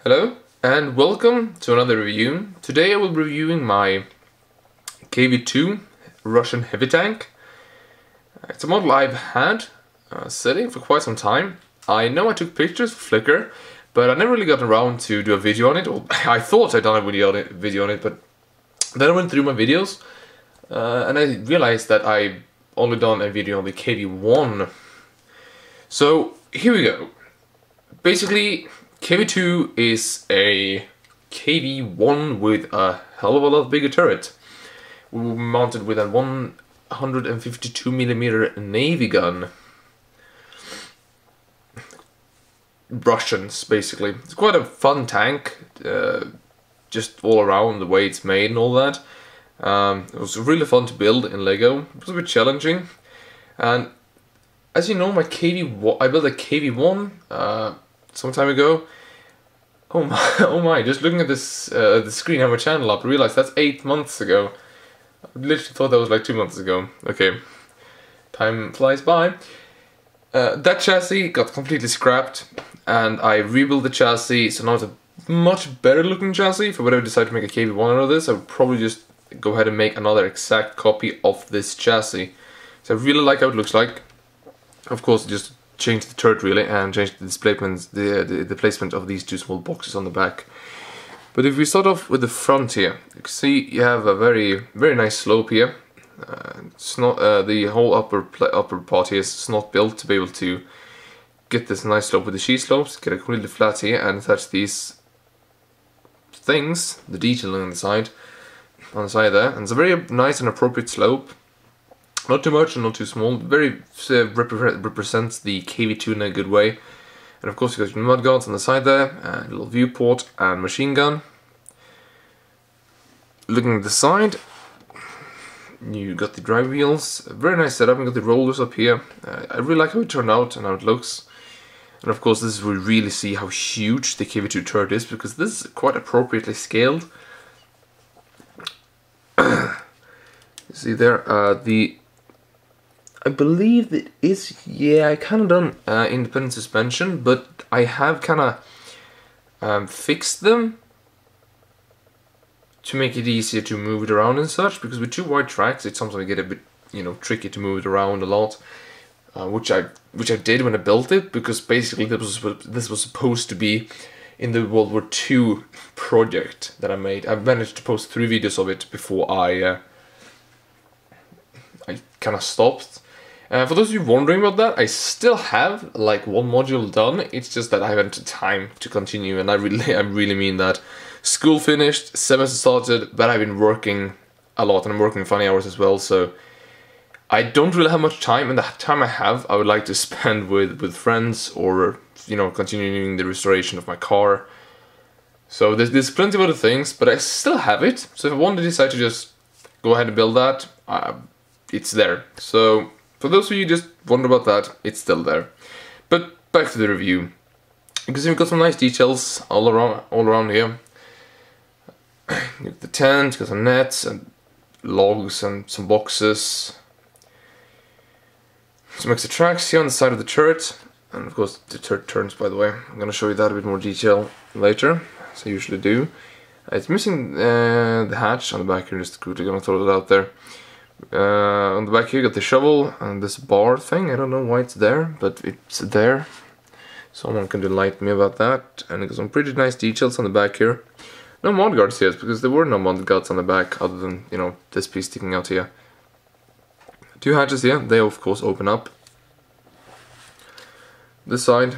Hello and welcome to another review. Today I will be reviewing my KV-2 Russian heavy tank. It's a model I've had sitting for quite some time. I know I took pictures for Flickr, but I never really got around to do a video on it. Or I thought I'd done a video on it, but then I went through my videos and I realized that I only done a video on the KV-1. So here we go. Basically, KV-2 is a KV-1 with a hell of a lot bigger turret, mounted with a 152mm Navy gun. Russians, basically. It's quite a fun tank, just all around, the way it's made and all that. It was really fun to build in Lego. It was a bit challenging, and as you know, I built a KV-1 some time ago. Oh my, just looking at this the screen, I have a channel up, I realized that's 8 months ago. I literally thought that was like 2 months ago. Okay, time flies by. That chassis got completely scrapped, and I rebuilt the chassis, so now it's a much better looking chassis. If I would ever decide to make a KV-1 out of this, I would probably just go ahead and make another exact copy of this chassis. So I really like how it looks like. Of course, just change the turret really and change the displacements, the placement of these two small boxes on the back. But if we start off with the front here, you can see you have a very nice slope here. It's not the whole upper part here is not built to be able to get this nice slope with the sheet slopes. Get it completely flat here and attach these things, the detailing on the side there, and it's a very nice and appropriate slope. Not too much and not too small. Very represents the KV-2 in a good way. And of course you got your mud guards on the side there, and a little viewport and machine gun. Looking at the side, you got the drive wheels. A very nice setup. You got the rollers up here. I really like how it turned out and how it looks. And of course this is where we really see how huge the KV-2 turret is, because this is quite appropriately scaled. You see there, I believe it is, yeah, I kind of done independent suspension, but I have kind of fixed them to make it easier to move it around and such, because with two wide tracks it sometimes get a bit, tricky to move it around a lot, which I did when I built it, because basically this was supposed to be in the World War II project that I made. I've managed to post 3 videos of it before I kind of stopped. For those of you wondering about that, I still have like 1 module done. It's just that I haven't had time to continue, and I really mean that. School finished, semester started, but I've been working a lot, and I'm working funny hours as well, so I don't really have much time, and the time I have, I would like to spend with friends, or continuing the restoration of my car. So there's plenty of other things, but I still have it. So if I want to decide to just go ahead and build that, it's there. So for those of you who just wonder about that, it's still there. But back to the review. You can see we've got some nice details all around here. You got the tent, you got some nets and logs and some boxes. Some extra tracks here on the side of the turret. And of course the turret turns, by the way. I'm going to show you that a bit more detail later, as I usually do. It's missing the hatch on the back here, just quickly going to throw it out there. On the back here you got the shovel and this bar thing. I don't know why it's there, but it's there. Someone can enlighten me about that. And it got some pretty nice details on the back here. No mod guards yet, because there were no mod guards on the back other than, this piece sticking out here. 2 hatches here, they of course open up. This side,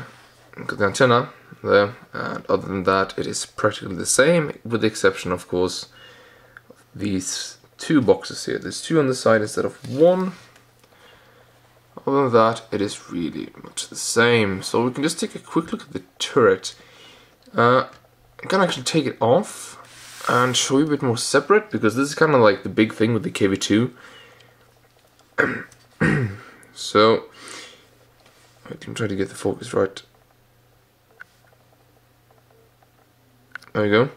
got the antenna there, and other than that it is practically the same, with the exception of course of these 2 boxes here. There's 2 on the side instead of 1. Other than that, it is really much the same. So we can just take a quick look at the turret. I can actually take it off and show you a bit more separate, because this is kind of like the big thing with the KV-2. So I can try to get the focus right. There you go.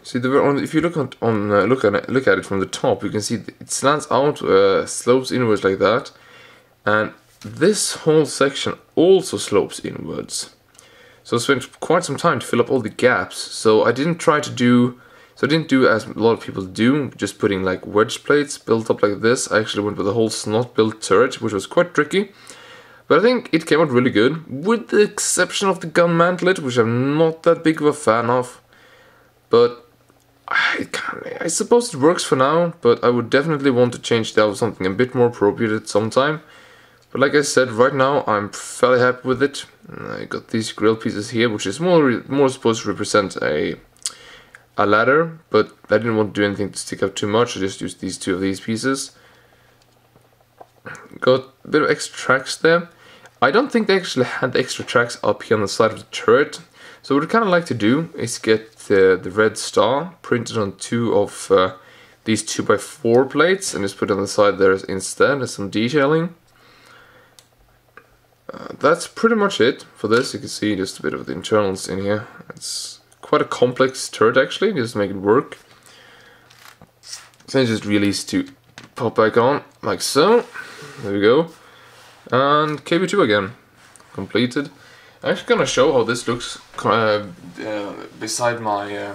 See, if you look at it from the top, you can see it slants out, slopes inwards like that, and this whole section also slopes inwards. So I spent quite some time to fill up all the gaps. So I didn't do as a lot of people do, just putting like wedge plates built up like this. I actually went with a whole slot built turret, which was quite tricky. But I think it came out really good, with the exception of the gun mantlet, which I'm not that big of a fan of. But I suppose it works for now, but I would definitely want to change that with something a bit more appropriate at some time. But like I said, right now I'm fairly happy with it. I got these grill pieces here, which is more supposed to represent a ladder, but I didn't want to do anything to stick out too much. I just used these two of these pieces. Got a bit of extra tracks there. I don't think they actually had the extra tracks up here on the side of the turret. So what I'd kind of like to do is get the red star printed on two of these 2x4 plates and just put it on the side there instead as some detailing. That's pretty much it for this. You can see just a bit of the internals in here. It's quite a complex turret actually, just to make it work. So it's just really easy to pop back on, like so. There we go. And KV-2 again, completed. I'm actually gonna show how this looks beside my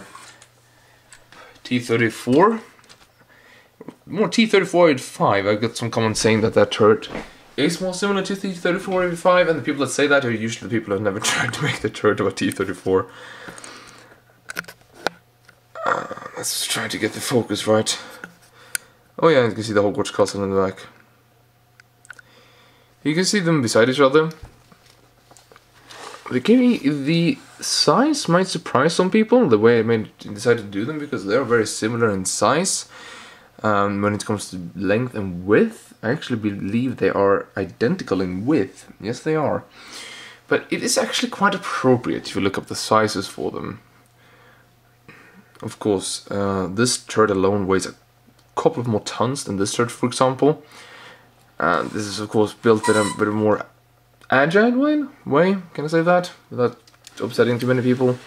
T-34. More T-34-85. I got some comments saying that that turret is more similar to T-34-85, and the people that say that are usually the people who have never tried to make the turret of a T-34. Let's try to get the focus right. Oh yeah, you can see the Hogwarts castle in the back. You can see them beside each other. The size might surprise some people, the way I decided to do them, because they're very similar in size. When it comes to length and width, I actually believe they are identical in width. Yes, they are. But it is actually quite appropriate if you look up the sizes for them. Of course, this turret alone weighs a couple of more tons than this turret, for example. And this is, of course, built in a bit more agile way, can I say that, without upsetting too many people.